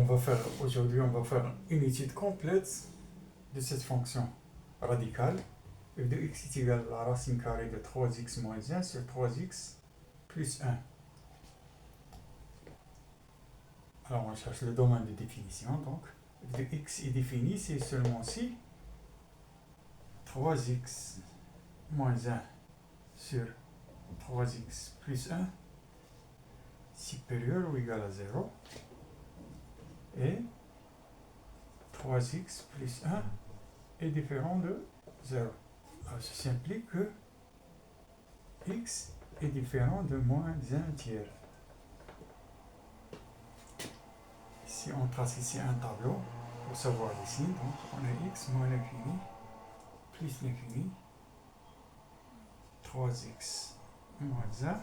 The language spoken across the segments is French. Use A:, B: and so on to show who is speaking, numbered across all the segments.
A: Aujourd'hui, on va faire une étude complète de cette fonction radicale. f de x est égal à la racine carrée de 3x moins 1 sur 3x plus 1. Alors, on cherche le domaine de définition. Donc, f de x est défini, c'est seulement si 3x moins 1 sur 3x plus 1 supérieur ou égal à 0 et 3x plus 1 est différent de 0. Alors, ceci implique que x est différent de moins 1 tiers. Si on trace ici un tableau pour savoir les signes, donc on a x moins l'infini plus l'infini, 3x moins 1,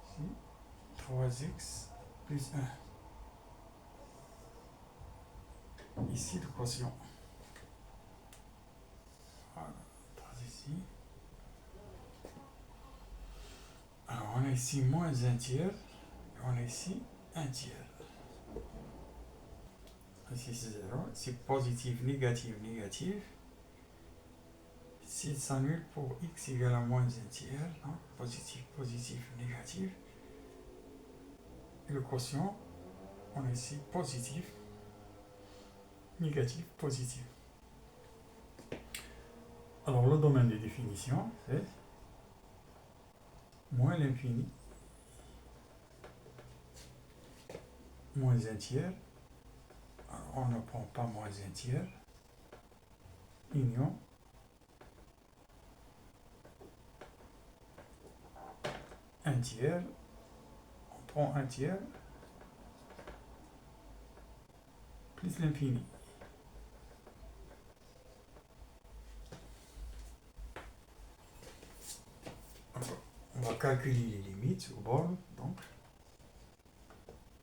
A: ici, 3x plus 1. Ici le quotient. Voilà, on trace ici. Alors on a ici moins 1 tiers, et on a ici 1 tiers. Ici c'est 0, c'est positif, négatif, négatif. S'il s'annule pour x égale à moins 1 tiers, donc positif, positif, négatif. Et le quotient, on a ici positif, négatif, positif. Alors le domaine de définition, c'est moins l'infini, moins 1 tiers. Alors on ne prend pas moins 1 tiers. Union 1 tiers, on prend 1 tiers plus l'infini. On va calculer les limites aux bornes, donc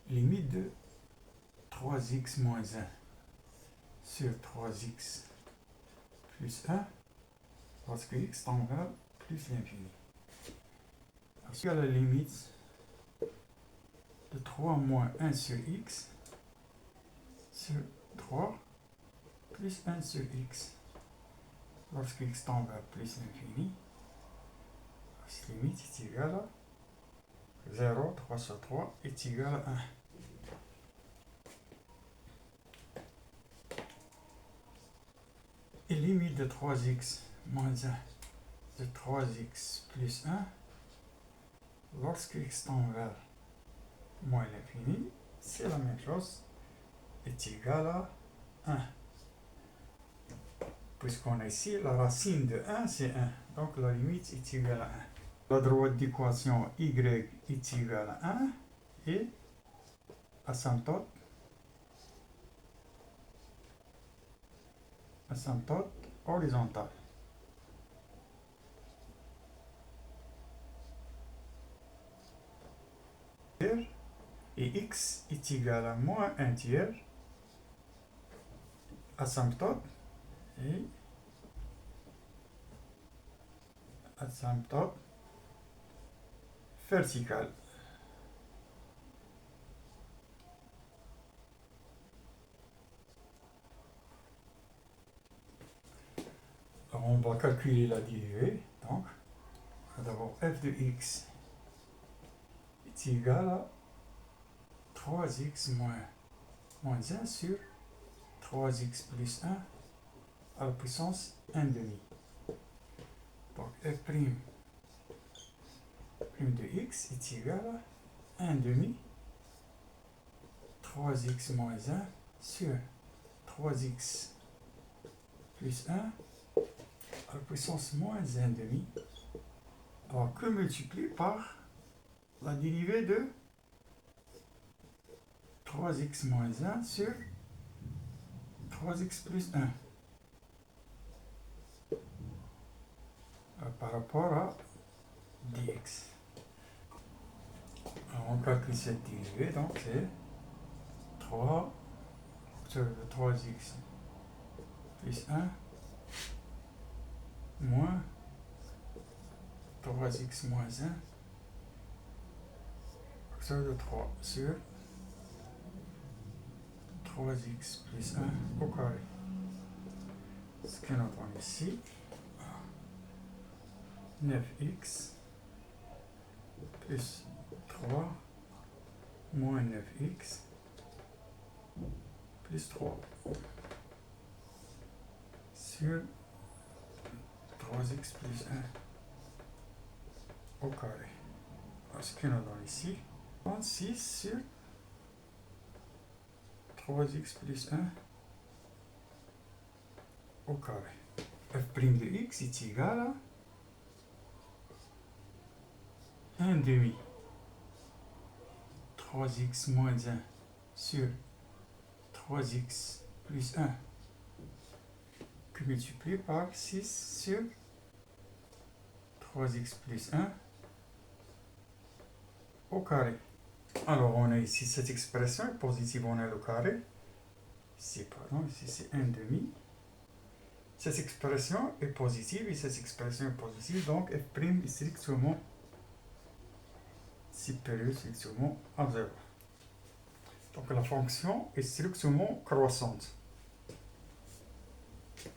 A: limite de 3x moins 1 sur 3x plus 1 parce que x tend vers plus l'infini. Parce qu'à la limite de 3 moins 1 sur x sur 3 plus 1 sur x lorsque x tend vers plus l'infini, cette limite est égale à 0, 3 sur 3 est égal à 1. Et limite de 3x moins 1 de 3x plus 1 lorsque x tend vers moins l'infini, c'est la même chose, est égal à 1. Puisqu'on a ici la racine de 1, c'est 1. Donc la limite est égale à 1. La droite d'équation y est égale à 1 et asymptote horizontale. Et x est égal à moins 1 tiers, asymptote, et asymptote verticale. Alors on va calculer la dérivée. Donc, d'abord f de x est égal à 3x moins 1 sur 3x plus 1 à la puissance 1 demi. Donc f' de x est égal à 1 demi 3x moins 1 sur 3x plus 1 à la puissance moins 1 demi. Alors que multiplié par la dérivée de 3x moins 1 sur 3x plus 1 par rapport à dx. Alors on calcule cette dérivée, donc c'est 3 sur 3x plus 1 moins 3x moins 1 sur 3 sur 3x plus 1 au carré. Ce que nous avons ici, 9x plus 3 moins 9x plus 3 sur 3x plus 1 au carré. Ce que nous avons ici, 36 sur 3x plus 1 au carré. F' de x est égal à 1 demi 3x moins 1 sur 3x plus 1 que multiplié par 6 sur 3x plus 1 au carré. Alors on a ici cette expression positive, on a le carré. Ici, pardon, ici c'est 1 demi. Cette expression est positive et cette expression est positive, donc f' est strictement supérieur strictement à 0. Donc la fonction est strictement croissante.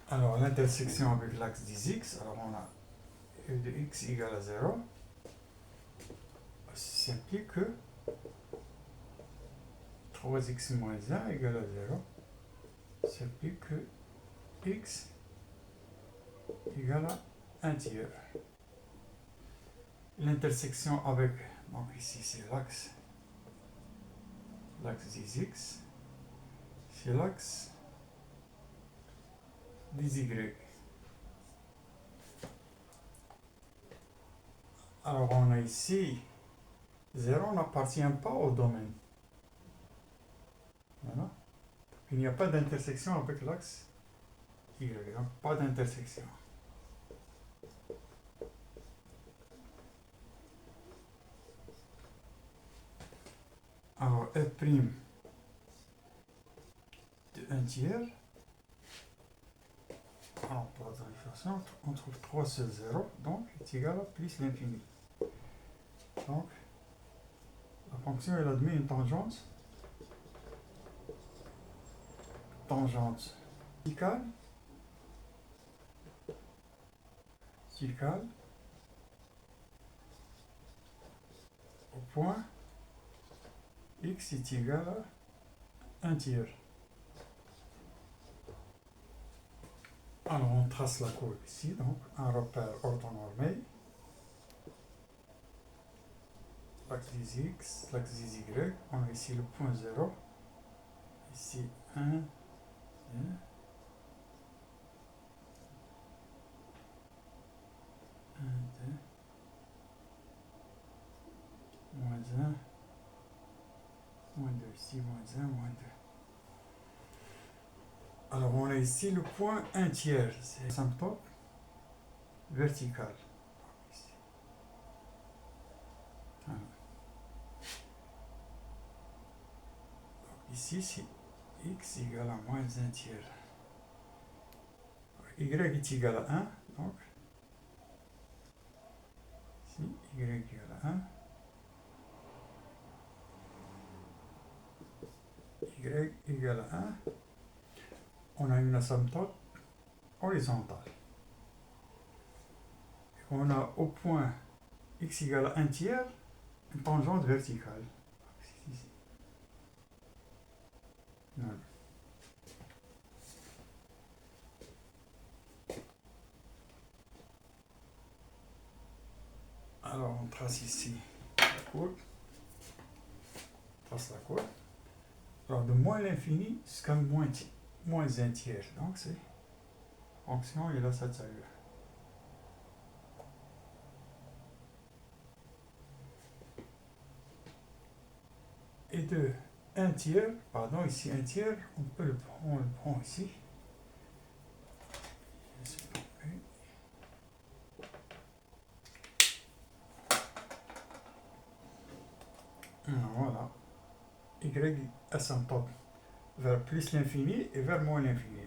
A: Alors l'intersection avec l'axe des x, alors on a e de x égale à 0. Ça implique que 3x moins 1 égale à 0. Ça implique que x égale à 1 tiers. L'intersection avec, donc ici c'est l'axe des x, c'est l'axe des y. Alors on a ici 0 n'appartient pas au domaine. Voilà. Il n'y a pas d'intersection avec l'axe y, donc pas d'intersection. Alors f' de 1 tiers, alors pour la différenciation, on trouve 3 sur 0, donc est égal à plus l'infini. Donc la fonction elle admet une tangente verticale au point x est égal à 1 tiers. Alors on trace la courbe ici, donc un repère orthonormé, l'axe des x, l'axe des y, on a ici le point 0, ici 1, 2, moins 1, moins 2, ici moins 1, moins 2. Alors on a ici le point 1 tiers, c'est l'asymptote vertical. Voilà. Ici c'est x égale à moins 1 tiers. Y est égal à 1, donc ici y égale à 1. Y égale à 1. On a une asymptote horizontale. On a au point x égale à 1 tiers une tangente verticale. Ici. Voilà. Alors on trace ici la courbe. Trace la courbe. Alors de moins l'infini jusqu'à moins 1 tiers. Donc c'est fonction et là cette allure. Et de 1 tiers, pardon, ici 1 tiers, on le prend ici. Voilà. Y asymptote vers plus l'infini et vers moins l'infini.